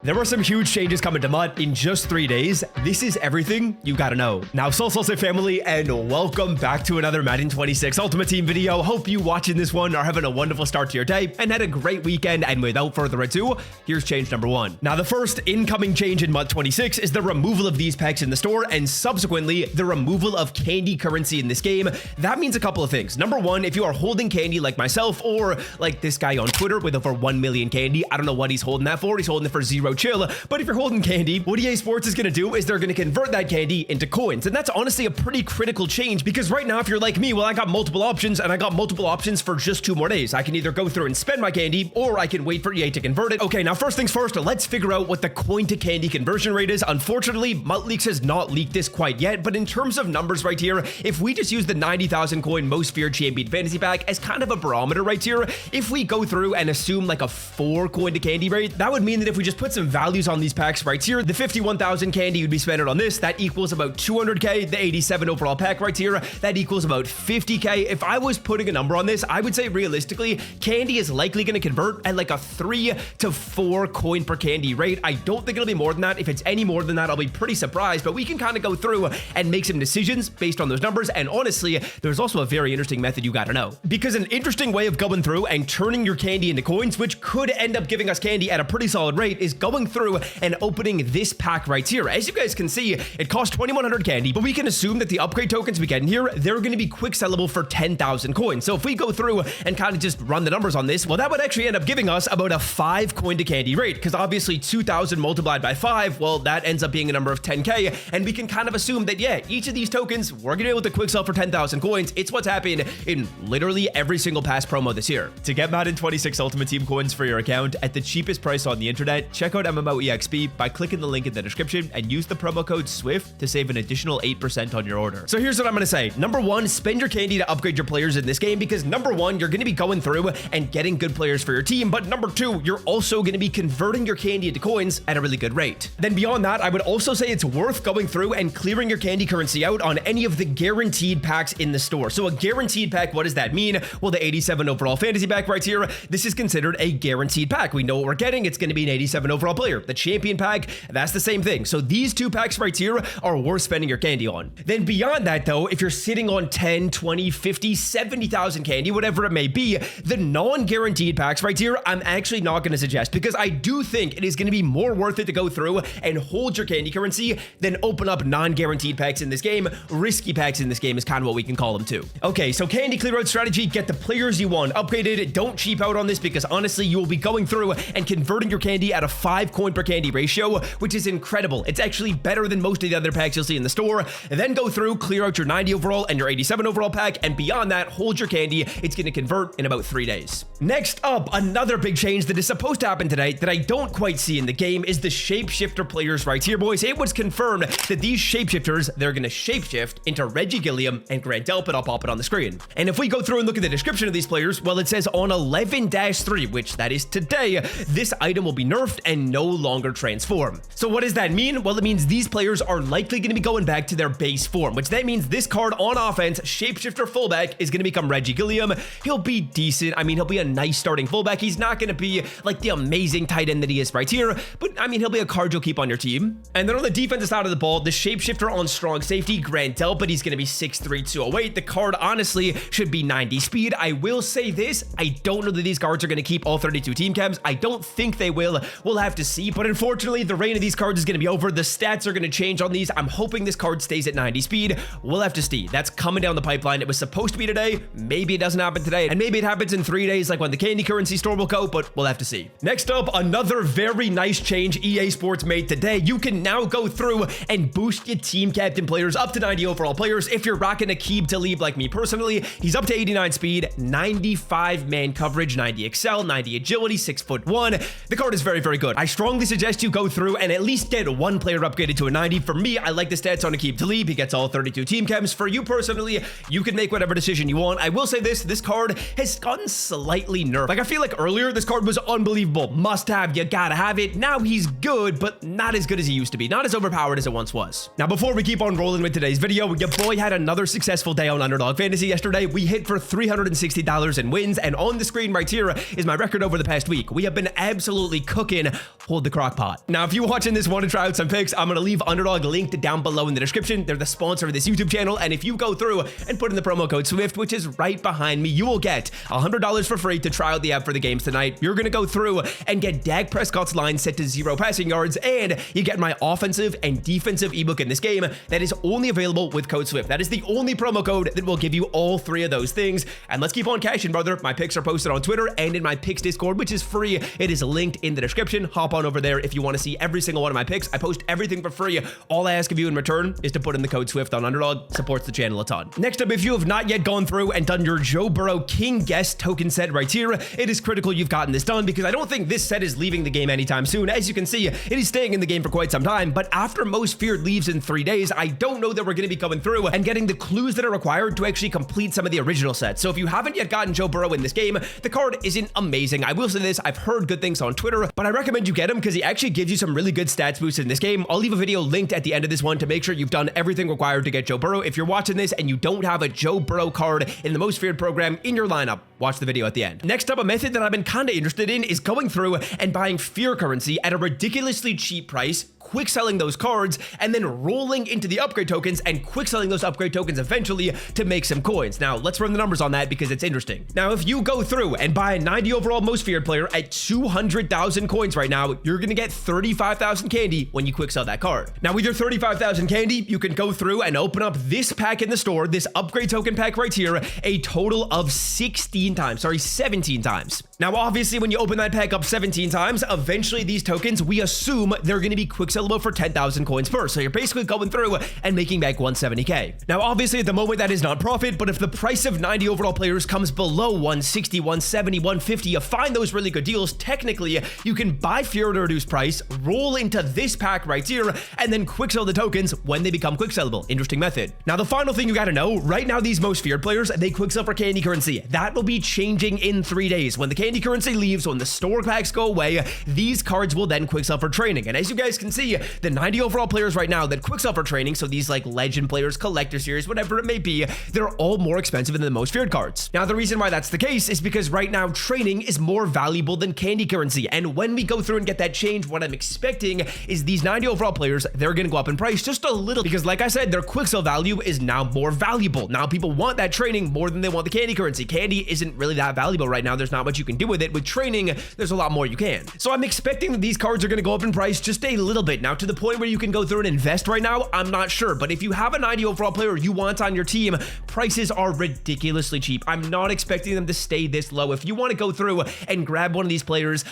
There were some huge changes coming to MUT in just 3 days. This is everything you gotta know. Now, Soul family, and welcome back to another Madden 26 Ultimate Team video. Hope you watching this one are having a wonderful start to your day and had a great weekend. And without further ado, here's change number 1. Now, the first incoming change in MUT 26 is the removal of these packs in the store and subsequently the removal of candy currency in this game. That means a couple of things. Number 1, if you are holding candy like myself or like this guy on Twitter with over 1 million candy, I don't know what he's holding that for. He's holding it for 0 chill. But if you're holding candy, what EA Sports is going to do is they're going to convert that candy into coins. And that's honestly a pretty critical change because right now, if you're like me, well, I got multiple options and I got multiple options for just 2 more days. I can either go through and spend my candy or I can wait for EA to convert it. Okay, now first things first, let's figure out what the coin to candy conversion rate is. Unfortunately, MUT Leaks has not leaked this quite yet, but in terms of numbers right here, if we just use the 90,000 coin most feared champion fantasy pack as kind of a barometer right here, if we go through and assume like a 4 coin to candy rate, that would mean that if we just put some values on these packs right here, the 51,000 candy you'd be spending on this, that equals about 200k. The 87 overall pack right here, that equals about 50k. If I was putting a number on this, I would say realistically, candy is likely going to convert at like a 3 to 4 coin per candy rate. I don't think it'll be more than that. If it's any more than that, I'll be pretty surprised, but we can kind of go through and make some decisions based on those numbers. And honestly, there's also a very interesting method you got to know, because an interesting way of going through and turning your candy into coins, which could end up giving us candy at a pretty solid rate, is going through and opening this pack right here. As you guys can see, it costs 2,100 candy, but we can assume that the upgrade tokens we get in here, they're going to be quick sellable for 10,000 coins. So if we go through and kind of just run the numbers on this, well, that would actually end up giving us about a 5 coin to candy rate, because obviously 2,000 multiplied by 5, well, that ends up being a number of 10k, and we can kind of assume that, yeah, each of these tokens, we're going to be able to quick sell for 10,000 coins. It's what's happened in literally every single past promo this year. To get Madden 26 Ultimate Team coins for your account at the cheapest price on the internet, check out MMOEXP by clicking the link in the description and use the promo code SWIFT to save an additional 8% on your order. So here's what I'm going to say. Number 1, spend your candy to upgrade your players in this game, because number 1, you're going to be going through and getting good players for your team, but number 2, you're also going to be converting your candy into coins at a really good rate. Then beyond that, I would also say it's worth going through and clearing your candy currency out on any of the guaranteed packs in the store. So a guaranteed pack, what does that mean? Well, the 87 overall fantasy pack right here, this is considered a guaranteed pack. We know what we're getting. It's going to be an 87 overall player. The champion pack, that's the same thing. So these 2 packs right here are worth spending your candy on. Then beyond that though, if you're sitting on 10, 20, 50, 70,000 candy, whatever it may be, the non-guaranteed packs right here, I'm actually not going to suggest, because I do think it is going to be more worth it to go through and hold your candy currency than open up non-guaranteed packs in this game. Risky packs in this game is kind of what we can call them too. Okay, so candy clear out strategy, get the players you want upgraded. Don't cheap out on this, because honestly, you will be going through and converting your candy at a 5 coin per candy ratio, which is incredible. It's actually better than most of the other packs you'll see in the store. And then go through, clear out your 90 overall and your 87 overall pack, and beyond that, hold your candy. It's going to convert in about 3 days. Next up, another big change that is supposed to happen today that I don't quite see in the game is the shapeshifter players right here, boys. It was confirmed that these shapeshifters, they're going to shapeshift into Reggie Gilliam and Grant Delpit. I'll pop it on the screen. And if we go through and look at the description of these players, well, it says on 11-3, which that is today, this item will be nerfed and no longer transform. So what does that mean? Well, it means these players are likely going to be going back to their base form, which that means this card on offense, shapeshifter fullback, is going to become Reggie Gilliam. He'll be decent. I mean, he'll be a nice starting fullback. He's not going to be like the amazing tight end that he is right here, but I mean, he'll be a card you'll keep on your team. And then on the defensive side of the ball, the shapeshifter on strong safety, Grant Delpit, he's going to be 6'3", 208. The card honestly should be 90 speed. I will say this, I don't know that these cards are going to keep all 32 team cams. I don't think they will. We'll have to see, but unfortunately, the reign of these cards is going to be over. The stats are going to change on these. I'm hoping this card stays at 90 speed. We'll have to see. That's coming down the pipeline. It was supposed to be today. Maybe it doesn't happen today, and maybe it happens in 3 days, like when the candy currency store will go, but we'll have to see. Next up, another very nice change EA Sports made today. You can now go through and boost your team captain players up to 90 overall players. If you're rocking Aqib Talib like me personally, he's up to 89 speed, 95 man coverage, 90 excel, 90 agility, 6'1". The card is very, very good. I strongly suggest you go through and at least get 1 player upgraded to a 90. For me, I like the stats on Aqib Talib. He gets all 32 team chems. For you personally, you can make whatever decision you want. I will say this card has gotten slightly nerfed. Like, I feel like earlier this card was unbelievable, must have, you gotta have it. Now he's good, but not as good as he used to be, not as overpowered as it once was. Now, before we keep on rolling with today's video, your boy had another successful day on Underdog Fantasy yesterday. We hit for $360 in wins, and on the screen right here is my record over the past week. We have been absolutely cooking hold the crock pot. Now, if you're watching this, want to try out some picks, I'm going to leave Underdog linked down below in the description. They're the sponsor of this YouTube channel, and if you go through and put in the promo code SWIFT, which is right behind me, you will get $100 for free to try out the app for the games tonight. You're going to go through and get Dak Prescott's line set to 0 passing yards, and you get my offensive and defensive ebook in this game that is only available with code SWIFT. That is the only promo code that will give you all 3 of those things. And let's keep on cashing, brother. My picks are posted on Twitter and in my picks Discord, which is free. It is linked in the description. Hop on over there if you want to see every single one of my picks. I post everything for free. All I ask of you in return is to put in the code SWIFT on Underdog. Supports the channel a ton. Next up, if you have not yet gone through and done your Joe Burrow King Guest token set right here, it is critical you've gotten this done because I don't think this set is leaving the game anytime soon. As you can see, it is staying in the game for quite some time, but after Most Feared leaves in 3 days, I don't know that we're going to be coming through and getting the clues that are required to actually complete some of the original sets. So if you haven't yet gotten Joe Burrow in this game, the card isn't amazing. I will say this, I've heard good things on Twitter, but I recommend you get him because he actually gives you some really good stats boosts in this game. I'll leave a video linked at the end of this one to make sure you've done everything required to get Joe Burrow. If you're watching this and you don't have a Joe Burrow card in the Most Feared program in your lineup, watch the video at the end. Next up, a method that I've been kind of interested in is going through and buying fear currency at a ridiculously cheap price, quick selling those cards, and then rolling into the upgrade tokens and quick selling those upgrade tokens eventually to make some coins. Now, let's run the numbers on that because it's interesting. Now, if you go through and buy a 90 overall Most Feared player at 200,000 coins right now, you're going to get 35,000 candy when you quick sell that card. Now, with your 35,000 candy, you can go through and open up this pack in the store, this upgrade token pack right here, a total of 17 times. Now, obviously, when you open that pack up 17 times, eventually these tokens, we assume they're going to be quick sellable for 10,000 coins per. So you're basically going through and making back 170k. Now, obviously, at the moment, that is not profit, but if the price of 90 overall players comes below 160, 170, 150, you find those really good deals. Technically, you can buy fear at a reduced price, roll into this pack right here, and then quick sell the tokens when they become quick sellable. Interesting method. Now, the final thing you got to know, right now, these Most Feared players, they quick sell for candy currency. That will be changing in 3 days. When the candy currency leaves, when the store packs go away, these cards will then quick sell for training. And as you guys can see, the 90 overall players right now that quick sell for training, so these like legend players, collector series, whatever it may be, they're all more expensive than the Most Feared cards. Now, the reason why that's the case is because right now training is more valuable than candy currency. And when we go through and get that change, what I'm expecting is these 90 overall players, they're going to go up in price just a little because like I said, their quick sell value is now more valuable. Now people want that training more than they want the candy currency. Candy isn't really that valuable right now. There's not much you can do with it. With training, there's a lot more you can. So I'm expecting that these cards are going to go up in price just a little bit. Now, to the point where you can go through and invest right now, I'm not sure. But if you have a 90 overall player you want on your team, prices are ridiculously cheap. I'm not expecting them to stay this low. If you want to go through and grab one of these players,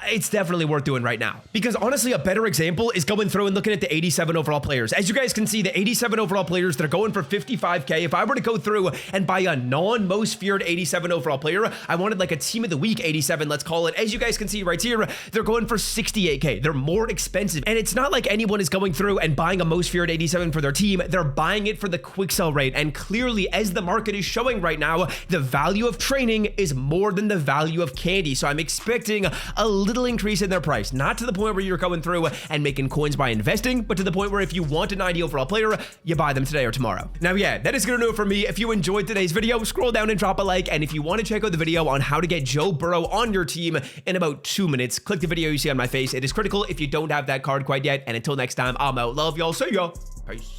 it's definitely worth doing right now. Because honestly, a better example is going through and looking at the 87 overall players. As you guys can see, the 87 overall players, they're going for 55k. If I were to go through and buy a non-Most Feared 87 overall player, I wanted like a team of the week 87, let's call it. As you guys can see right here, they're going for 68k. They're more expensive. And it's not like anyone is going through and buying a Most Feared 87 for their team. They're buying it for the quick sell rate. And clearly, as the market is showing right now, the value of training is more than the value of candy. So I'm expecting a little increase in their price, not to the point where you're going through and making coins by investing, but to the point where if you want a 90 overall player, you buy them today or tomorrow. Now, yeah, that is going to do it for me. If you enjoyed today's video, scroll down and drop a like. And if you want to check out the video on how to get Joe Burrow on your team in about 2 minutes, click the video you see on my face. It is critical if you don't have that card quite yet. And until next time, I'm out. Love y'all. See ya. Peace.